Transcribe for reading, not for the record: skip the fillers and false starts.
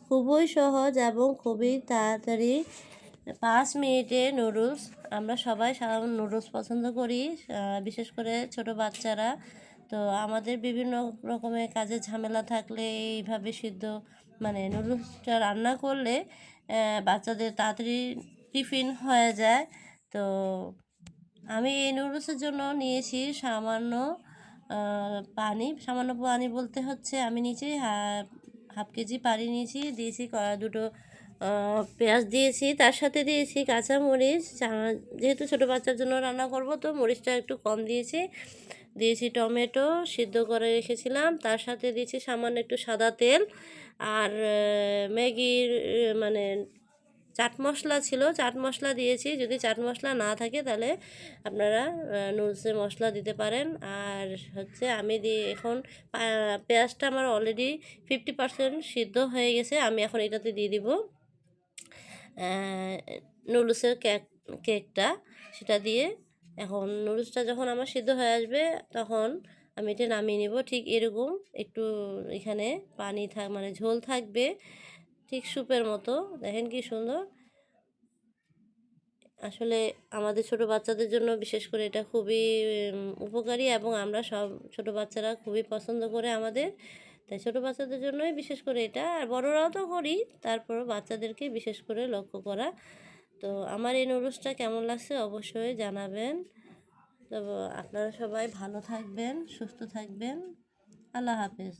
খুবই সহজ এবং খুবই তাড়াতাড়ি 5 মিনিটে নুডলস। আমরা সবাই সাধারণ নুডলস পছন্দ করি, বিশেষ করে ছোট বাচ্চারা। তো আমাদের বিভিন্ন রকমের কাজের ঝামেলা থাকলে এইভাবে সিদ্ধ মানে নুডলসটা রান্না করলে বাচ্চাদের তাড়াতাড়ি টিফিন হয়ে যায়। তো আমি এই নুডলসের জন্য নিয়েছি সামান্য পানি বলতে হচ্ছে আমি নিয়েছি হাফ কেজি পানি নিয়েছি, দিয়েছি দুটো পেঁয়াজ দিয়েছি, তার সাথে দিয়েছি কাঁচামরিচ। যেহেতু ছোটো বাচ্চার জন্য রান্না করব তো মরিচটা একটু কম দিয়েছি টমেটো সিদ্ধ করে রেখেছিলাম, তার সাথে দিয়েছি সামান্য একটু সাদা তেল আর ম্যাগির মানে চাট মশলা ছিল, চাট মশলা দিয়েছি। যদি চাট মশলা না থাকে তাহলে আপনারা নুডলসের মশলা দিতে পারেন। আর হচ্ছে আমি এখন পেঁয়াজটা আমার অলরেডি 50% সিদ্ধ হয়ে গেছে। আমি এখন এটাতে দিয়ে দিব নুডলসের কেকটা, সেটা দিয়ে এখন নুডলসটা যখন আমার সিদ্ধ হয়ে আসবে তখন আমি এটা নামিয়ে নেব। ঠিক এরকম একটু এখানে পানি মানে ঝোল থাকবে, ঠিক স্যুপের মতো। দেখেন কি সুন্দর। আসলে আমাদের ছোট বাচ্চাদের জন্য বিশেষ করে এটা খুবই উপকারী এবং আমরা সব ছোট বাচ্চারা খুবই পছন্দ করে আমাদের। তাই ছোট বাচ্চাদের জন্যই বিশেষ করে এটা, আর বড়রাও তো করি, তারপরও বাচ্চাদেরকে বিশেষ করে লক্ষ্য করা। তো আমার এই নুডলসটা কেমন লাগছে অবশ্যই জানাবেন। তো আপনারা সবাই ভালো থাকবেন, সুস্থ থাকবেন। আল্লাহ হাফেজ।